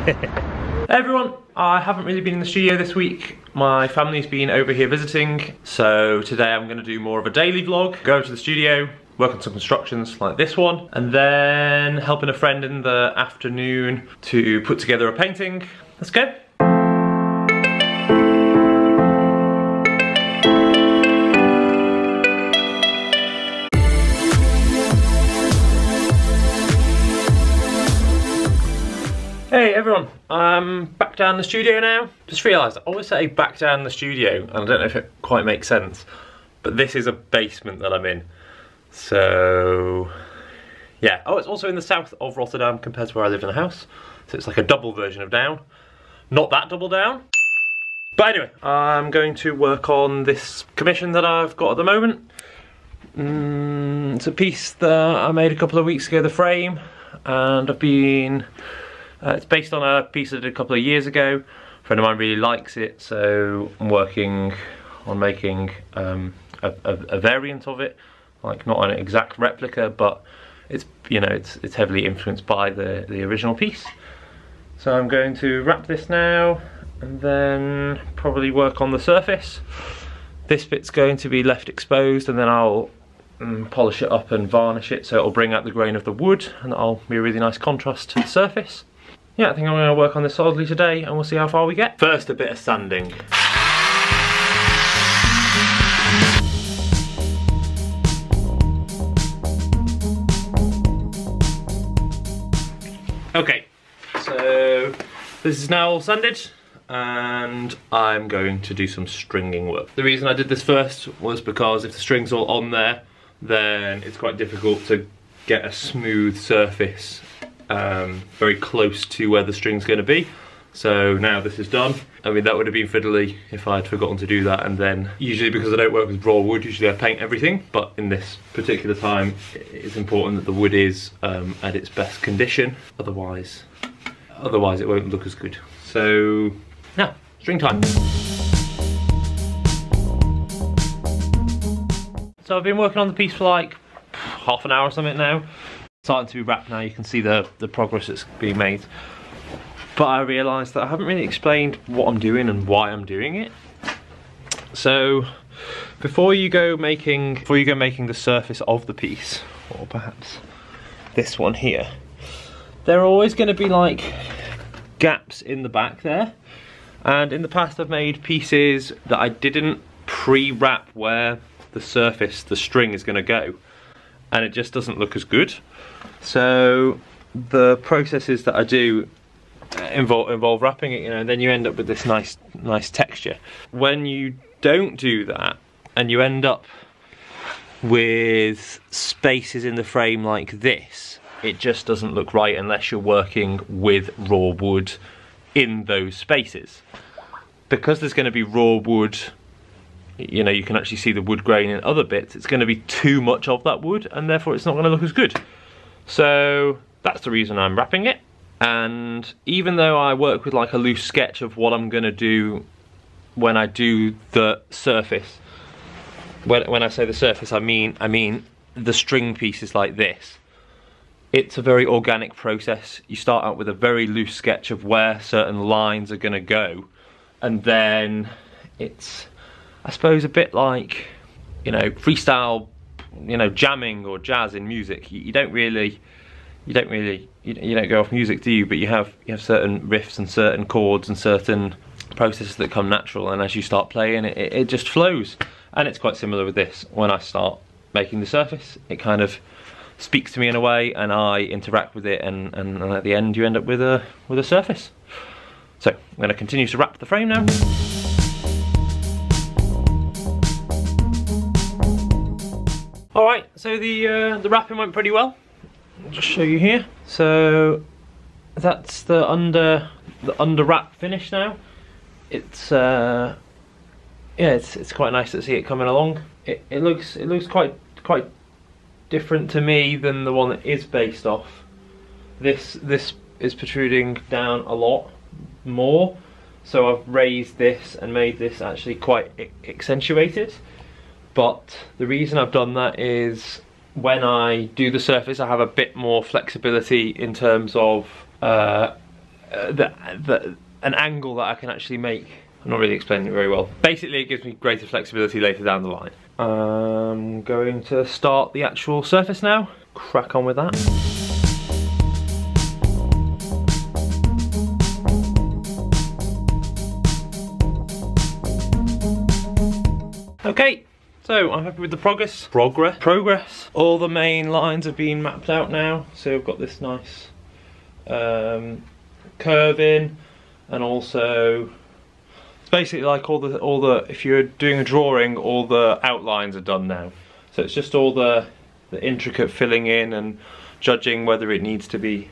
Hey everyone, I haven't really been in the studio this week. My family's been over here visiting, so today I'm going to do more of a daily vlog. Go to the studio, work on some constructions like this one, and then helping a friend in the afternoon to put together a painting. Let's go. Hey everyone, I'm back down the studio now. Just realised I always say back down the studio, and I don't know if it quite makes sense, but this is a basement that I'm in. So yeah, oh, it's also in the south of Rotterdam compared to where I live in a house. So it's like a double version of down. Not that double down. But anyway, I'm going to work on this commission that I've got at the moment. It's a piece that I made a couple of weeks ago, the frame, and I've been... it's based on a piece I did a couple of years ago. A friend of mine really likes it, so I'm working on making a variant of it, like not an exact replica, but it's, you know, it's heavily influenced by the original piece. So I'm going to wrap this now, and then probably work on the surface. This bit's going to be left exposed, and then I'll polish it up and varnish it, so it'll bring out the grain of the wood, and that'll be a really nice contrast to the surface. Yeah, I think I'm going to work on this solidly today, and we'll see how far we get. First, a bit of sanding. Okay, so this is now all sanded, and I'm going to do some stringing work. The reason I did this first was because if the string's all on there, then it's quite difficult to get a smooth surface very close to where the string's going to be. So now this is done. I mean, that would have been fiddly if I'd forgotten to do that, and then usually, because I don't work with raw wood, usually I paint everything, but in this particular time it's important that the wood is at its best condition, otherwise it won't look as good. So now, string time. So I've been working on the piece for like half an hour or something now. Starting to be wrapped now, you can see the progress that's being made. But I realised that I haven't really explained what I'm doing and why I'm doing it. So before you go making the surface of the piece, or perhaps this one here, there are always going to be like gaps in the back there. And in the past I've made pieces that I didn't pre-wrap where the surface, the string, is going to go, and it just doesn't look as good. So the processes that I do involve wrapping it, you know, and then you end up with this nice texture. When you don't do that, and you end up with spaces in the frame like this, it just doesn't look right unless you're working with raw wood in those spaces. Because there's going to be raw wood, you know, you can actually see the wood grain in other bits, it's going to be too much of that wood, and therefore it's not going to look as good. So that's the reason I'm wrapping it. And even though I work with like a loose sketch of what I'm going to do when I do the surface, when I say the surface, I mean the string pieces like this. It's a very organic process. You start out with a very loose sketch of where certain lines are going to go, and then it's, I suppose, a bit like, you know, freestyle, you know, jamming or jazz in music. You don't go off music, do you? But you have certain riffs and certain chords and certain processes that come natural, and as you start playing, it just flows. And it's quite similar with this. When I start making the surface, it kind of speaks to me in a way, and I interact with it, and at the end you end up with a surface. So I'm going to continue to wrap the frame now. Alright, so the wrapping went pretty well. I'll just show you here. So that's the under wrap finish now. It's yeah, it's quite nice to see it coming along. It looks quite different to me than the one that is based off. This is protruding down a lot more, so I've raised this and made this actually quite accentuated. But the reason I've done that is when I do the surface, I have a bit more flexibility in terms of an angle that I can actually make. I'm not really explaining it very well. Basically, it gives me greater flexibility later down the line. I'm going to start the actual surface now. Crack on with that. Okay, so I'm happy with the progress. All the main lines have been mapped out now, so we've got this nice curve in, and also it's basically like all the if you're doing a drawing, all the outlines are done now. So it's just all the intricate filling in and judging whether it needs to be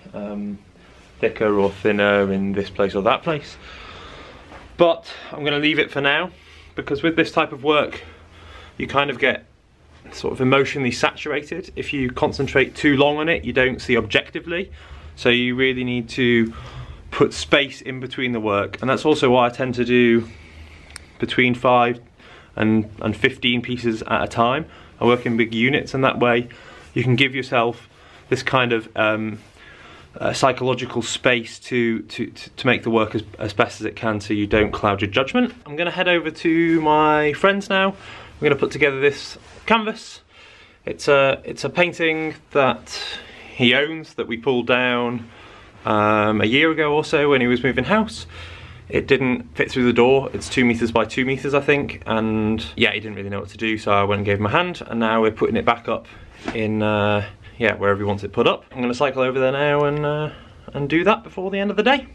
thicker or thinner in this place or that place. But I'm going to leave it for now, because with this type of work you kind of get sort of emotionally saturated. If you concentrate too long on it, you don't see objectively, so you really need to put space in between the work. And that's also why I tend to do between 5 and 15 pieces at a time. I work in big units, and that way you can give yourself this kind of psychological space to make the work as best as it can, so you don't cloud your judgment. I'm going to head over to my friend's now. We're going to put together this canvas. It's a painting that he owns, that we pulled down a year ago or so when he was moving house. It didn't fit through the door. It's 2 meters by 2 meters, I think, and yeah, he didn't really know what to do, so I went and gave him a hand, and now we're putting it back up in yeah, wherever he wants it put up. I'm going to cycle over there now and do that before the end of the day.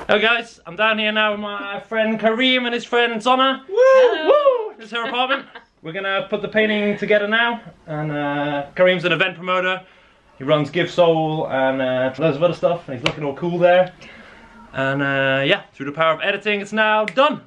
Hello guys, I'm down here now with my friend Kareem and his friend Zona. Woo! Woo! This is her apartment. We're gonna put the painting together now, and Kareem's an event promoter. He runs Give Soul and loads of other stuff, and he's looking all cool there. And yeah, through the power of editing, it's now done.